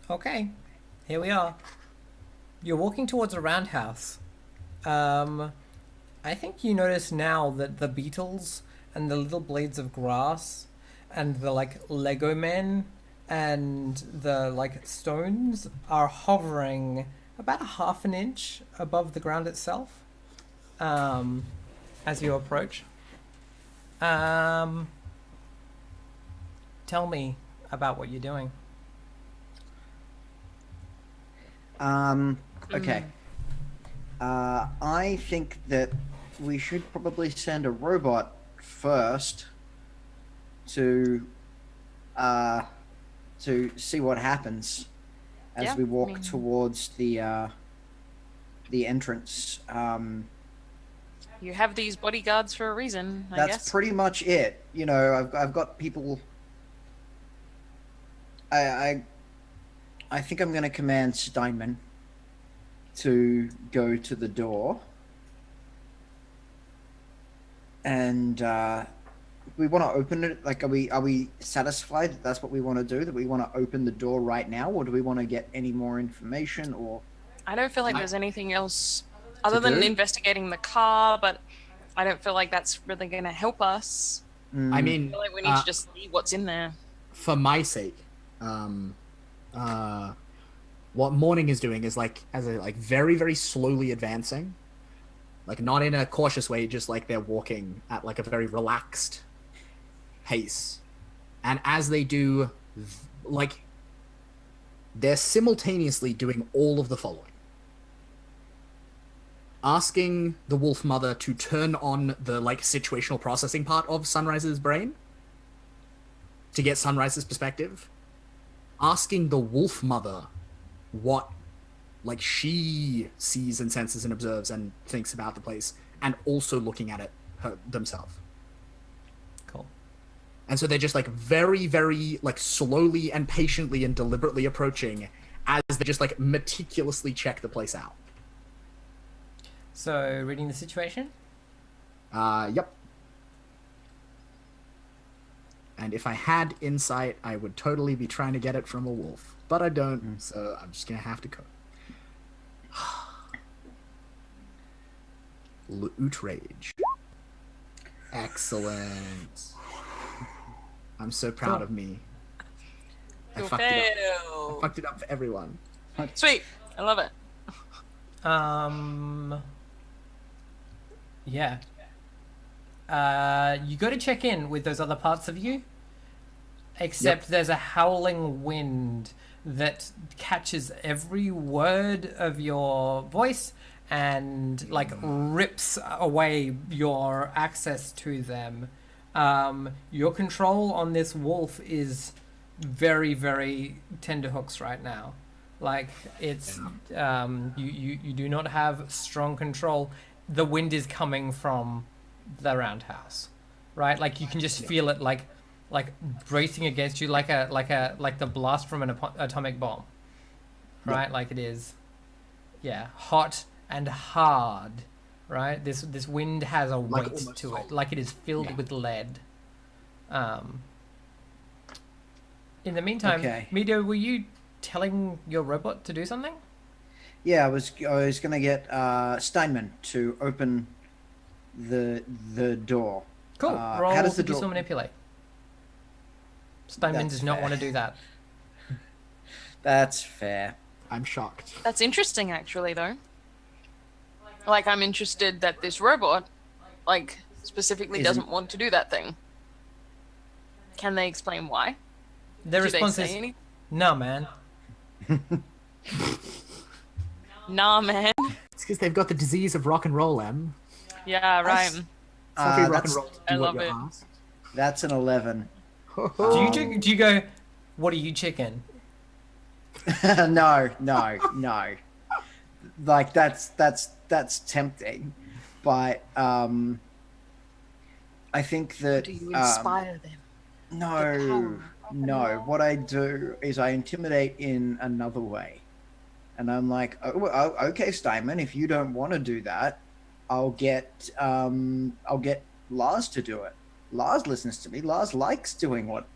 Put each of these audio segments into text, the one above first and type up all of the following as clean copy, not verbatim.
Okay, here we are. You're walking towards a roundhouse. Um, I think you notice now that the beetles and the little blades of grass and the Lego men and the stones are hovering about a half an inch above the ground itself. Um, as you approach. Um, Tell me about what you're doing. Um, okay. Mm. I think that we should probably send a robot first to uh to see what happens as Yeah, we I walk mean, towards the entrance. you have these bodyguards for a reason, I That's guess. pretty much it. You know, I've got people. I I, I think I'm going to command Steinman to go to the door, and we want to open it. Like, are we satisfied that that's what we want to do? That we want to open the door right now, or do we want to get any more information or I don't feel like to, there's anything else to other than do? investigating the car, but I don't feel like that's really going to help us. I Mm, I mean, feel like we need to just see what's in there. for my sake, um, uh, what Morning is doing is very very slowly advancing, like not in a cautious way, just like they're walking at like a very relaxed pace, and as they do, like they're simultaneously doing all of the following: asking the Wolf Mother to turn on the like situational processing part of Sunrise's brain to get Sunrise's perspective, asking the Wolf Mother what like she sees and senses and observes and thinks about the place, and also looking at it themselves. Cool. And so they're just like very, very like slowly and patiently and deliberately approaching as they just like meticulously check the place out. So, reading the situation? Yep. And if I had insight, I would totally be trying to get it from a wolf. But I don't, mm. so I'm just gonna have to go. Outrage. Excellent. I'm so proud Cool. of me. I You'll fucked it up. I fail. fucked it up for everyone. Sweet. I love it. Um, yeah. You go to check in with those other parts of you, except there's a howling wind that catches every word of your voice and rips away your access to them. Your control on this wolf is very, very tenderhooks right now. Like it's you do not have strong control. The wind is coming from the roundhouse, right? Like you can just feel it like bracing against you like the blast from an atomic bomb, right? Yep. Like it is, yeah, hot and hard, right? This wind has a Like weight almost to it, solid. like it is filled Yeah. with lead. Um, in the meantime, Okay. Mido, were you telling your robot to do something? Yeah, I was gonna get Steinman to open the door. Cool. How Roll does the to door? so manipulate. Steinman That's does not fair. want to do that. That's fair. I'm shocked. That's interesting, actually, though. Like, I'm interested that this robot, like, specifically Isn't doesn't want to do that thing. Can they explain why? Their Do they response say is, anything? "No, man." Nah, man. It's because they've got the disease of rock and roll, Em. Yeah, right. It's not very rock and that's roll to I do what love you're it. asked. that's an 11. Do you go? What are you, chicken? No, no, no. Like that's tempting, but I think that Do you inspire them? The power no, of rock and no. roll? What I do is I intimidate in another way, and I'm like, oh, okay, Steinman, if you don't want to do that, I'll get Lars to do it. Lars listens to me. Lars likes doing what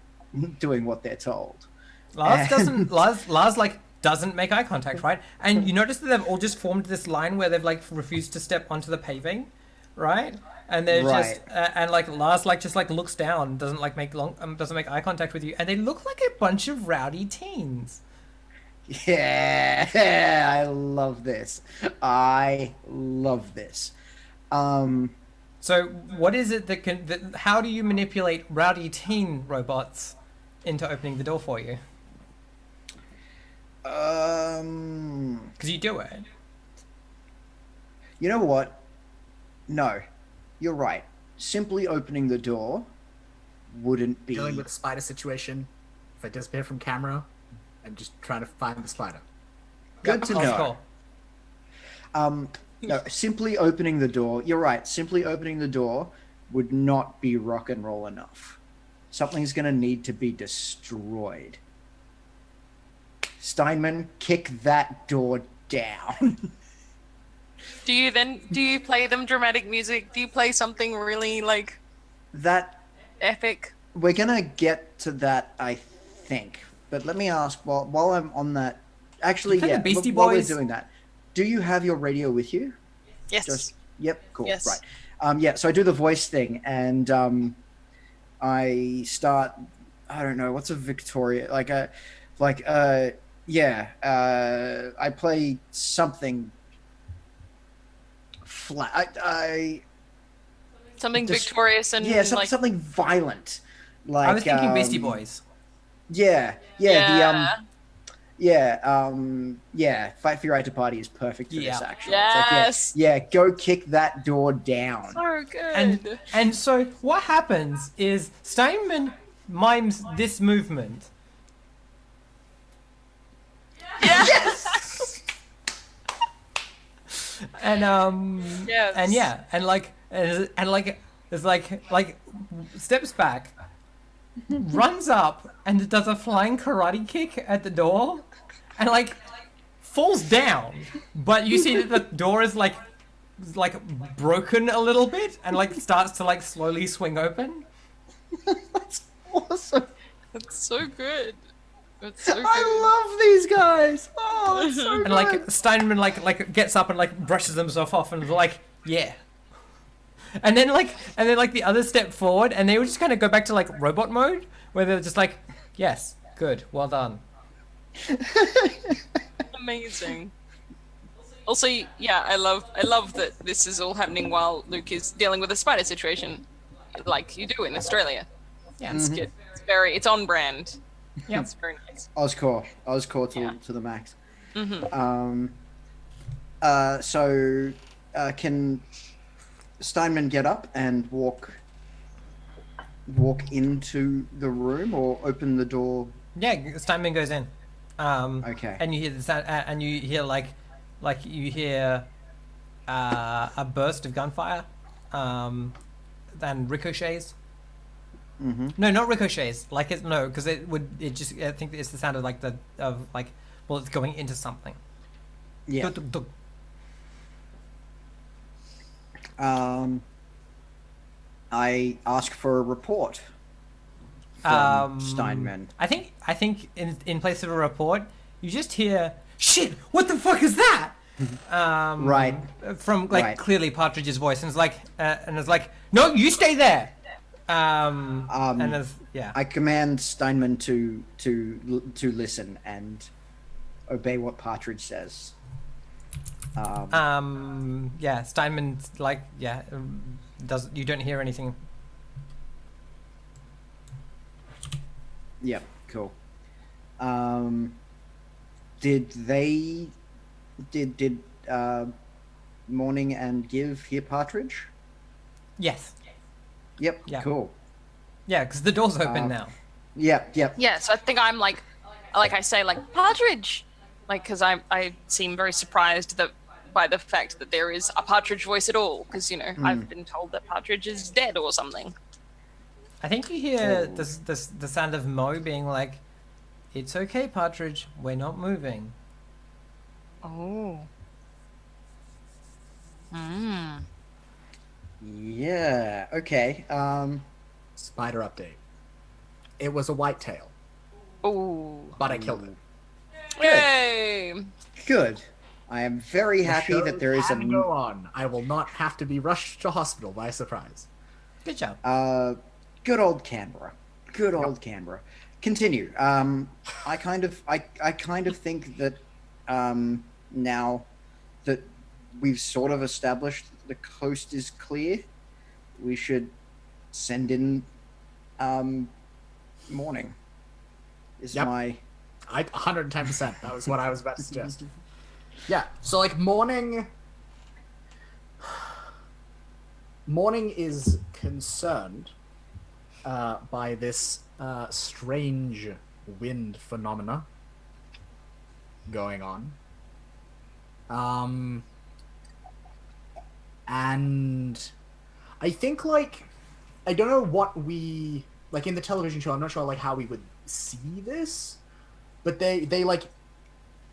they're told. Lars doesn't. Lars like doesn't make eye contact, right? And you notice that they've all just formed this line where they've like refused to step onto the paving, right? And they're just and like Lars like just like looks down, doesn't like make doesn't make eye contact with you, and they look like a bunch of rowdy teens. Yeah, I love this. I love this. So what is it that can? How do you manipulate rowdy teen robots into opening the door for you? Because you do it. You know what? No, you're right. Simply opening the door wouldn't be Dealing with the spider situation, if I disappear from camera, and just trying to find the spider. good to know. Cool. No, simply opening the door. You're right. Simply opening the door would not be rock and roll enough. Something's going to need to be destroyed. Steinman, kick that door down. Do you play them dramatic music? Do you play something really like That epic? we're going to get to that, I think. But let me ask while I'm on that. Actually, play the yeah. Beastie While we're Boys? doing that, do you have your radio with you? Yes. Yep. Cool. Yes. Right. Yeah. So I do the voice thing, and I start. I don't know what's a Victoria yeah. I play something flat. Something Just- victorious and Yeah. like Something violent. Like I was thinking Beastie Boys. Yeah. yeah. Fight for Your Right to Party is perfect for Yeah. this, actually. It's like, Yes. yeah, go kick that door down. So good. And so what happens is Steinman mimes this movement. Yes. And Yes. and yeah, and like it's like steps back, runs up and does a flying karate kick at the door, and like falls down. But you see that the door is like broken a little bit and like starts to like slowly swing open. That's awesome. That's so good. That's so good. I love these guys. Oh, that's so And good. like Steinman like gets up and like brushes himself off and is like, yeah. And then the others step forward and they would just kind of go back to like robot mode where they're just like, yes, good, well done. Amazing. Also, yeah, I love that this is all happening while Luke is dealing with a spider situation, like you do in Australia. Yeah. It's good. It's on brand. Yeah. It's very nice. Oscore Yeah. to the max. Mm-hmm. So can Steinman get up and walk into the room or open the door? Yeah, Steinman goes in. Okay. And you hear the sound, and you hear you hear a burst of gunfire, and ricochets. Mm-hmm. No, not ricochets. Like it's no, because it would. It just. I think it's the sound of bullets going into something. Yeah. Duk, duk, duk. I ask for a report from Steinman. I think in place of a report, you just hear shit. What the fuck is that? Right. From Right. clearly Partridge's voice, and it's like, no, you stay there. And there's yeah. I command Steinman to listen and obey what Partridge says. Yeah, Steinman's does you don't hear anything. Yep, cool. Did Morning and Give hear Partridge? Yes. Yep, Yeah. cool. Yeah, because the door's open now. Yep. Yeah, so I think I'm like I say Partridge, because I seem very surprised by the fact that there is a Partridge voice at all, because I've been told that Partridge is dead or something. I think you hear the sound of Mo being like, "It's okay, Partridge. We're not moving." Oh. Yeah, okay. Spider update. It was a whitetail. Ooh. but I killed it. Yay! Good. I am very The happy show that there is can go on. I will not have to be rushed to hospital by surprise. Good job. good old Canberra. Good old Canberra. Continue. I kind of think that now that we've sort of established that the coast is clear, we should send in morning. Is Yep. my 110%. That was what I was about to suggest. Yeah. So like morning is concerned by this strange wind phenomena going on. And I think like I don't know what we like in the television show. I'm not sure like how we would see this, but they like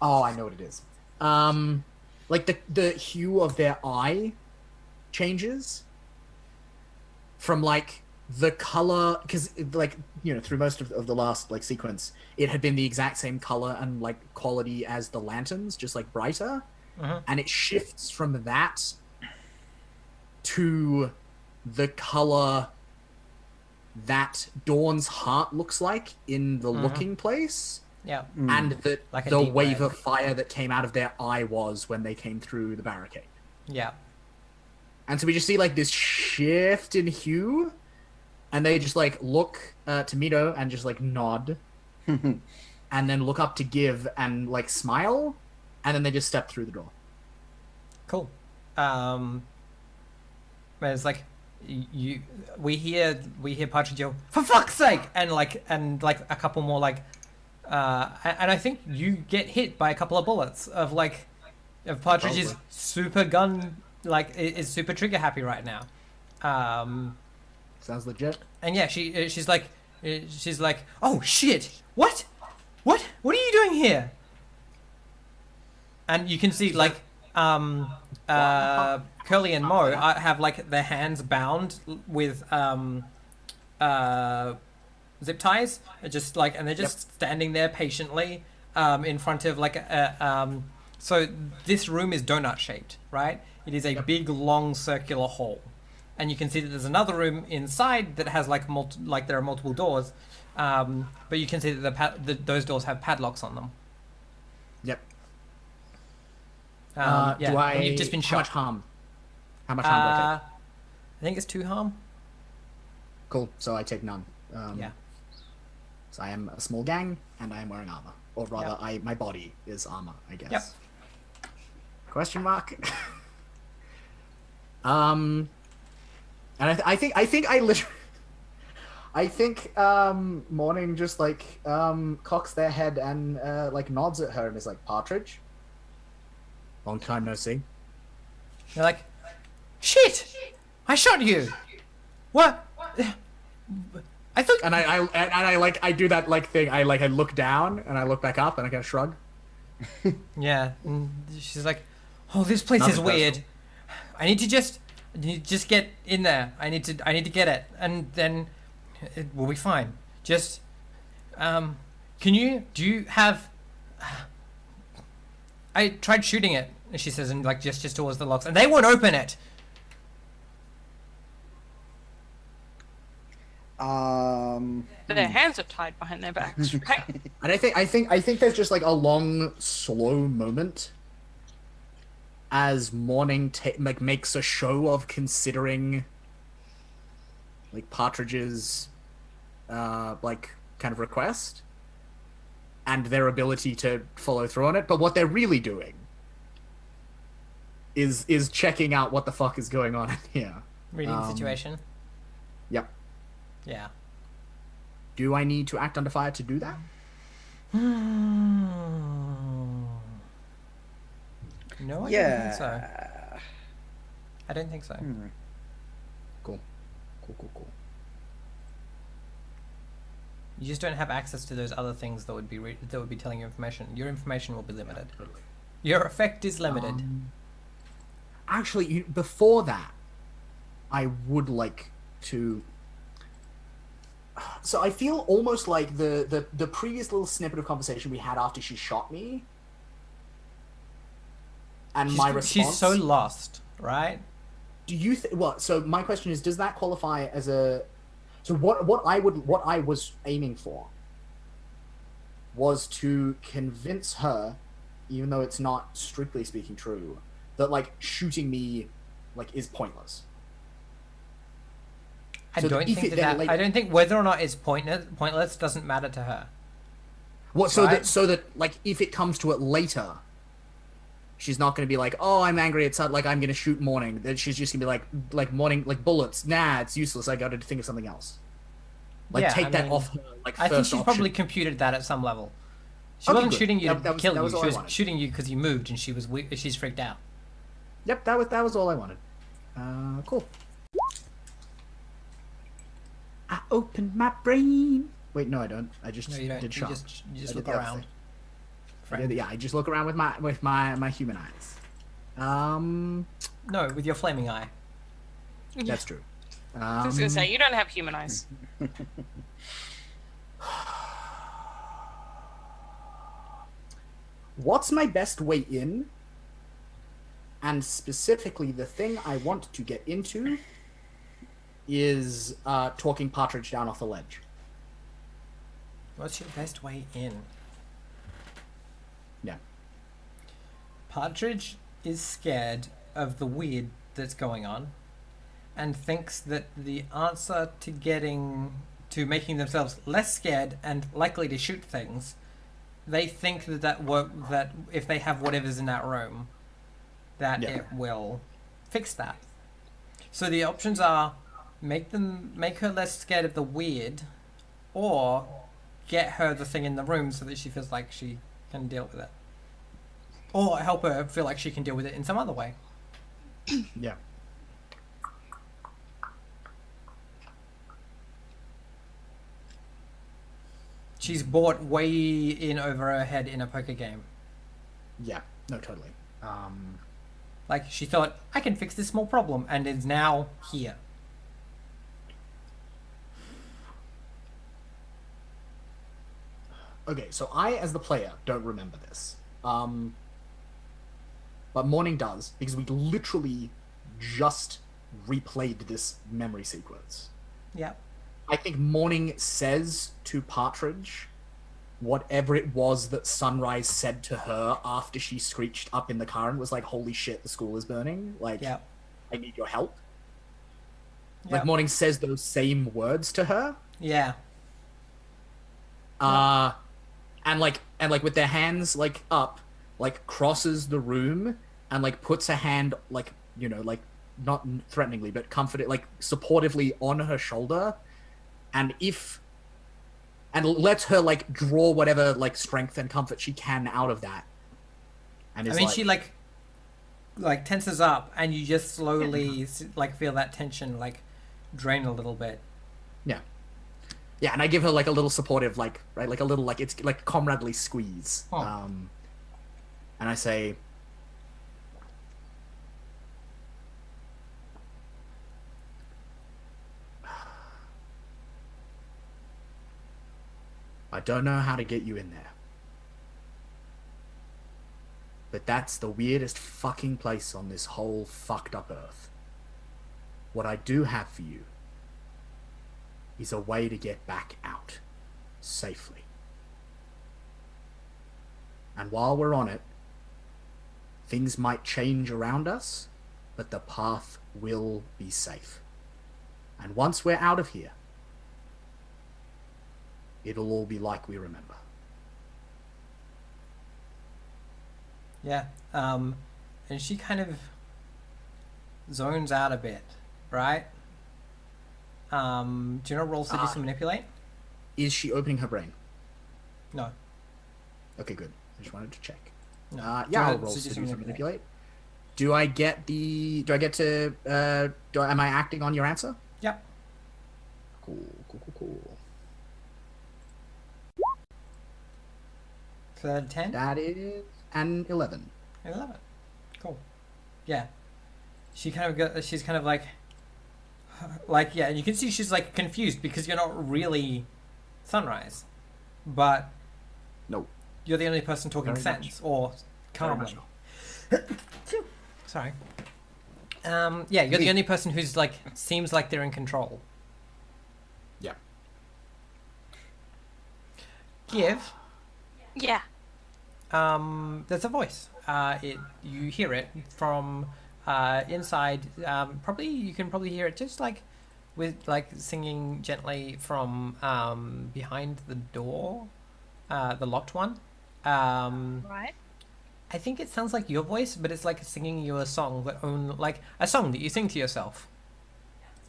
I know what it is. Like the hue of their eye changes from like the color, because like through most of the last like sequence it had been the exact same color and like quality as the lanterns, just like brighter. And it shifts from that to the color that Dawn's heart looks like in the looking place. Yeah. And the Like a the deep wave red. of fire that came out of their eye was when they came through the barricade. Yeah. And so we just see like this shift in hue, and they just like look to Mito and just like nod, and then look up to Give and like smile, and then they just step through the door. Cool. It's like we hear Partridge yell, "For fuck's sake!" and like a couple more like, and I think you get hit by a couple of bullets of Partridge's Probably. super gun, like is super trigger happy right now. Sounds legit. And yeah, she's like, oh shit, what are you doing here? And you can see like Curly and Mo have like their hands bound with zip ties, just like, and they're just standing there patiently in front of like so this room is donut shaped, right? It is a big long circular hall, and you can see that there's another room inside that has like there are multiple doors, but you can see that those doors have padlocks on them. Yep. Do and you've just been shot. How much harm do I take? I think it's 2 harm. Cool. So I take none. Yeah. So I am a small gang, and I am wearing armor, or rather, my body is armor, I guess. Yep. Question mark. And I think Morning just like cocks their head and like nods at her and is like, Partridge, long time no see. You're like, shit! I shot you. What? I thought. And I do that like thing. I look down and I look back up and I kind of shrug. Yeah. And she's like, oh, this place Nothing is weird. I need to just get in there. I need to get it, and then it will be fine. Just, do you have? I tried shooting it, she says, and like just towards the locks, and they won't open it. Their hands are tied behind their backs, right? And I think there's just like a long, slow moment as Morning makes a show of considering like Partridge's like kind of request and their ability to follow through on it. But what they're really doing is checking out what the fuck is going on in here. Reading the situation. Yep. Yeah. Do I need to act under fire to do that? No, I don't think so. I don't think so. Cool. You just don't have access to those other things that would be telling you information. Your information will be limited. Yeah, totally. Your effect is limited. Actually, before that, I would like to. So I feel almost like the previous little snippet of conversation we had after she shot me, and my response. She's so lost, right? Do you what? So my question is, does that qualify as a? So what I was aiming for was to convince her, even though it's not strictly speaking true, that like shooting me, like, is pointless. I don't think whether or not it's pointless doesn't matter to her. What? So that like if it comes to it later, she's not going to be like, oh, I'm angry. It's like I'm going to shoot Morning. Then she's just going to be like Morning, like bullets. Nah, it's useless. I got to think of something else. Like take that off her. Like I think first she's option. probably computed that at some level. She wasn't shooting you to kill you. She was shooting you because you moved and she's freaked out. Yep, that was all I wanted. Cool. I opened my brain. Wait, no, I don't. I just did shop. You just look around. I just look around with my human eyes. No, with your flaming eye. That's true. I was gonna say, you don't have human eyes. What's my best way in? And specifically, the thing I want to get into is talking Partridge down off the ledge. What's your best way in? Yeah. Partridge is scared of the weird that's going on and thinks that the answer to making themselves less scared and likely to shoot things, they think that if they have whatever's in that room, that it will fix that. So the options are make her less scared of the weird, or get her the thing in the room so that she feels like she can deal with it, or help her feel like she can deal with it in some other way. Yeah. She's bought way in over her head in a poker game. Yeah. No, totally. Like, she thought, I can fix this small problem, and is now here. Okay, so I, as the player, don't remember this. But Morning does, because we literally just replayed this memory sequence. Yeah. I think Morning says to Partridge whatever it was that Sunrise said to her after she screeched up in the car and was like, holy shit, the school is burning. Like, I need your help. Yep. Like, Morning says those same words to her. Yeah. And like with their hands, like, up, like, crosses the room and, like, puts a hand, like, you know, like, not threateningly, but like, supportively on her shoulder. And lets her, like, draw whatever, like, strength and comfort she can out of that. And I mean, she, like tenses up, and you just slowly, like, feel that tension, like, drain a little bit. Yeah. Yeah, and I give her, like, a little supportive, like, right, like, a little, like, it's, like, comradely squeeze. Oh. And I say, I don't know how to get you in there. But that's the weirdest fucking place on this whole fucked up earth. What I do have for you is a way to get back out safely. And while we're on it, things might change around us, but the path will be safe. And once we're out of here, it'll all be like we remember. Yeah. And she kind of zones out a bit, right? Do you know roll seduce and manipulate? Is she opening her brain? No. Okay, good. I just wanted to check. No. I'll roll seduce and manipulate. Do I get to am I acting on your answer? Yep. Cool. So that 10? That is an 11. 11. Cool. Yeah. She's kind of like, Like, yeah, and you can see she's like confused because you're not really Sunrise, but No. you're the only person talking Very much. sense or Very much calmly. not. Sorry. Yeah, you're the only person who's like seems like they're in control. Yeah. Give. Yeah. There's a voice. You hear it from inside. Probably you can probably hear it just like with like singing gently from behind the door, the locked one. Right. I think it sounds like your voice, but it's like singing you a song that only like a song that you sing to yourself.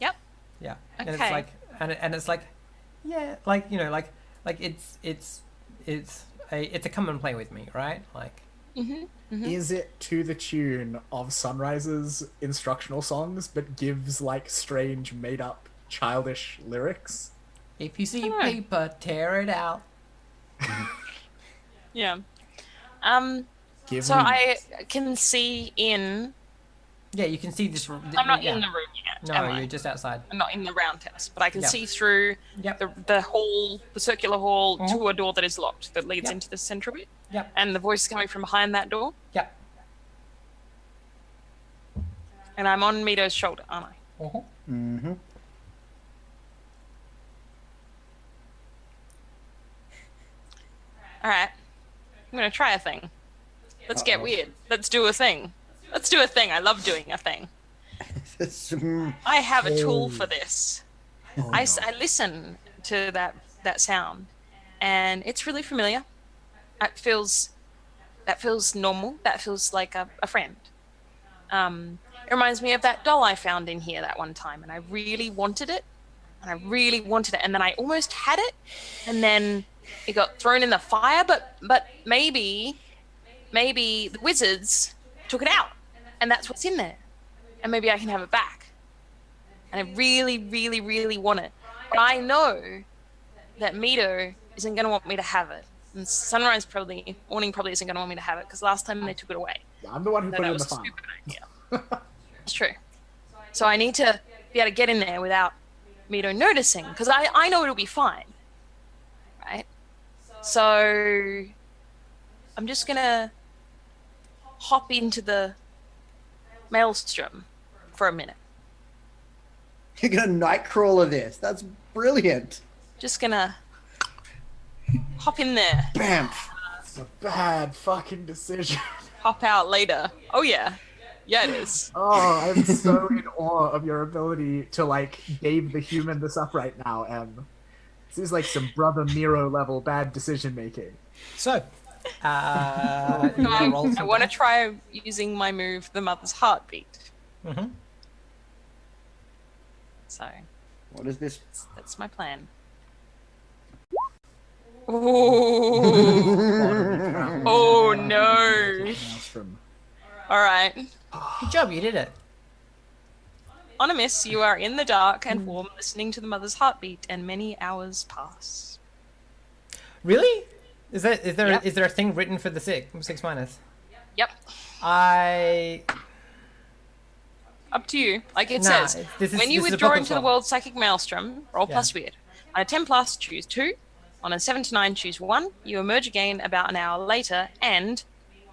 Yep. Yeah, and it's Okay. like and it's like yeah, like you know, like it's a come and play with me, right? Like Is it to the tune of Sunrise's instructional songs, but gives like strange, made up, childish lyrics? if you see Dunno. paper, tear it out. Yeah. Give So me I can see in. Yeah, you can see this. I'm not yeah. in the room yet. No, am I? you're just outside. I'm not in the roundhouse, but I can Yep. see through Yep. the hall, the circular hall, Mhm. to a door that is locked that leads Yep. into the central bit. Yep. And the voice is coming from behind that door. Yep. And I'm on Mito's shoulder, aren't I? Mm-hmm. All right. I'm gonna try a thing. Let's get Uh-oh. weird. Let's do a thing. Let's do a thing. I love doing a thing. Mm. I have a tool for this. Oh, I no. listen to that sound, and it's really familiar. That feels normal. That feels like a friend. It reminds me of that doll I found in here that one time, and I really wanted it, and then I almost had it, and then it got thrown in the fire. But maybe the wizards took it out, and that's what's in there, and maybe I can have it back. And I really, really, really want it, but I know that Mito isn't going to want me to have it, and Sunrise Morning probably isn't going to want me to have it because last time they took it away. I'm the one who No, put it that in was the a fire. stupid idea. It's true. So I need to be able to get in there without Mito noticing, because I know it'll be fine, right? So I'm just gonna hop into the maelstrom for a minute. You're gonna nightcrawler this. That's brilliant. Just gonna hop in there, Bamf. It's a bad fucking decision. hop out later. Oh yeah, it is. Oh, I'm so in awe of your ability to like Dave the human this up right now, Em. This is like some Brother Miro level bad decision making. So, you want to roll I some want to dice? try using my move, the Mother's Heartbeat. Mhm. So What is this? that's my plan. Ooh. Oh, no. Maelstrom. All right. Good job, you did it. On a miss, you are in the dark and warm, listening to the Mother's Heartbeat, and many hours pass. Really? Is there Yep. is there a thing written for the six minus? Yep. I Up to you. Like it Nah, says, this is- when you this is a withdraw book into the as well. world's psychic maelstrom, roll Yeah. plus weird. On a 10 plus, choose 2. On a 7 to 9, choose 1. You emerge again about an hour later, and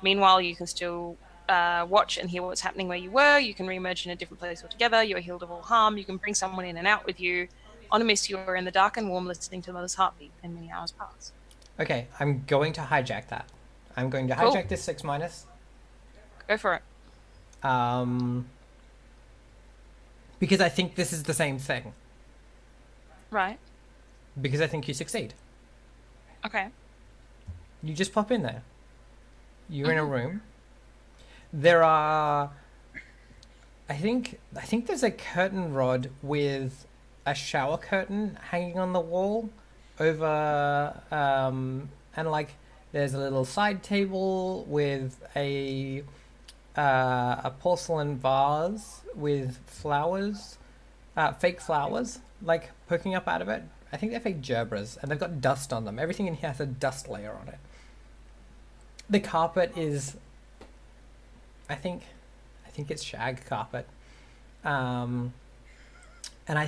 meanwhile, you can still watch and hear what's happening where you were. You can re-emerge in a different place altogether. You're healed of all harm. You can bring someone in and out with you. On a miss, you are in the dark and warm, listening to the Mother's Heartbeat, and many hours pass. okay. I'm going to hijack that. I'm going to Cool. hijack this 6 minus. Go for it. Because I think this is the same thing. Right. Because I think you succeed. Okay. You just pop in there. You're in a room. There are. I think there's a curtain rod with a shower curtain hanging on the wall over, and like there's a little side table with a porcelain vase with flowers, fake flowers, like poking up out of it. I think they're fake gerbras, and they've got dust on them. Everything in here has a dust layer on it. The carpet is, I think it's shag carpet, and And uh,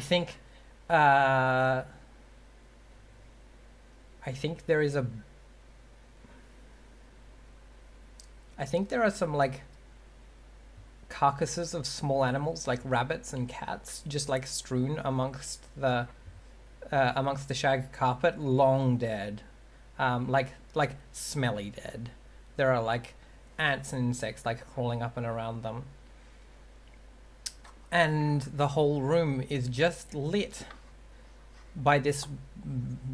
I think there is a. I think there are some like carcasses of small animals like rabbits and cats just like strewn amongst the shag carpet, long dead, like smelly dead. There are like ants and insects like crawling up and around them, and the whole room is just lit by this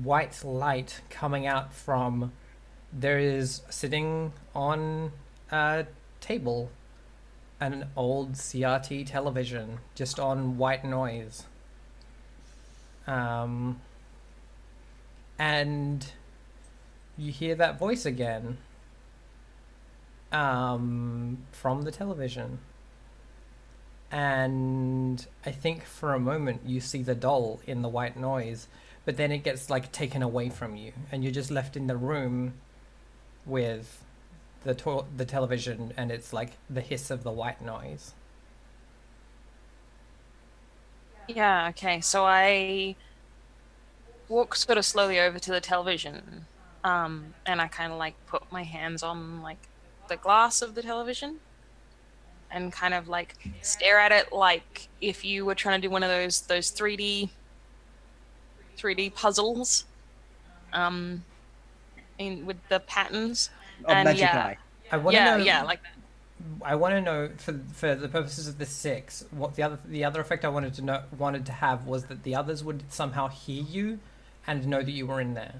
white light coming out from. There is sitting on a table an old CRT television just on white noise. And you hear that voice again from the television. And I think for a moment you see the doll in the white noise, but then it gets like taken away from you, and you're just left in the room with the television, and it's like the hiss of the white noise. Yeah, okay. So I walk sort of slowly over to the television, and I kind of like put my hands on like the glass of the television and kind of like stare at it like if you were trying to do one of those 3D puzzles, with the patterns. Oh, And Magic yeah, Eye. I want to know. like that. I want to know for the purposes of the six, what the other effect I wanted to have was that the others would somehow hear you, and know that you were in there,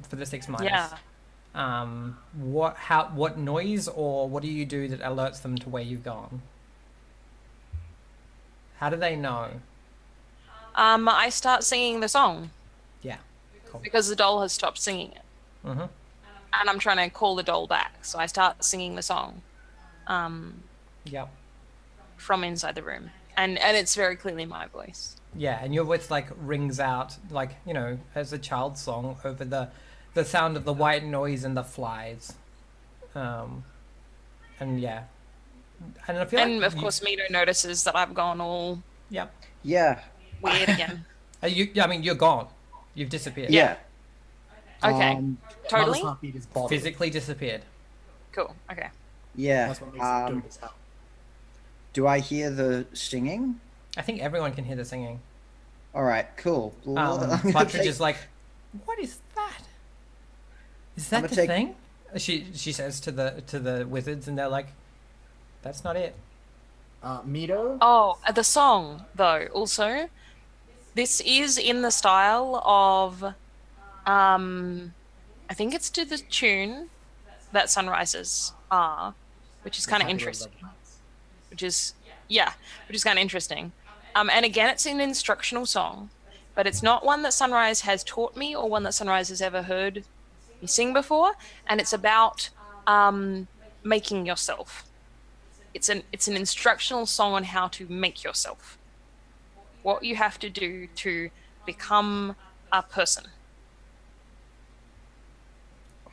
for the 6 minus. Yeah. What noise or what do you do that alerts them to where you've gone? How do they know? I start singing the song Yeah. Cool. because the doll has stopped singing it. Mm-hmm. And I'm trying to call the doll back. So I start singing the song Yep. from inside the room. And it's very clearly my voice. Yeah, and your voice like rings out like, as a child's song over the sound of the white noise and the flies. And yeah. And I feel And like of course Mito notices that I've gone all Yep. Yeah. weird again. You're gone. You've disappeared. Yeah. Okay. Totally? Mother's heartbeat is bothered. Physically disappeared. Cool. Okay. Yeah. That's what makes it good as hell. Do I hear the singing? I think everyone can hear the singing. All right. Cool. Well, I'm gonna Partridge take- is like, what is that? Is I'm that gonna the take- thing? She says to the wizards, and they're like, that's not it. Mito? Oh, the song though. Also, this is in the style of, I think it's to the tune that sunrises are, which is kind of interesting. Which is kind of interesting. And again, it's an instructional song, but it's not one that Sunrise has taught me or one that Sunrise has ever heard me sing before. And it's about making yourself. It's an instructional song on how to make yourself. What you have to do to become a person.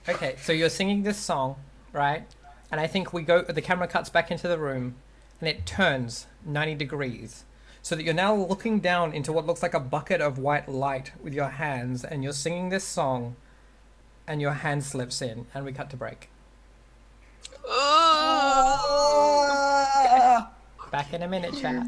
Okay, so you're singing this song, right? And I think the camera cuts back into the room, and it turns 90 degrees. So that you're now looking down into what looks like a bucket of white light with your hands, and you're singing this song, and your hand slips in, and we cut to break. Back in a minute, chat.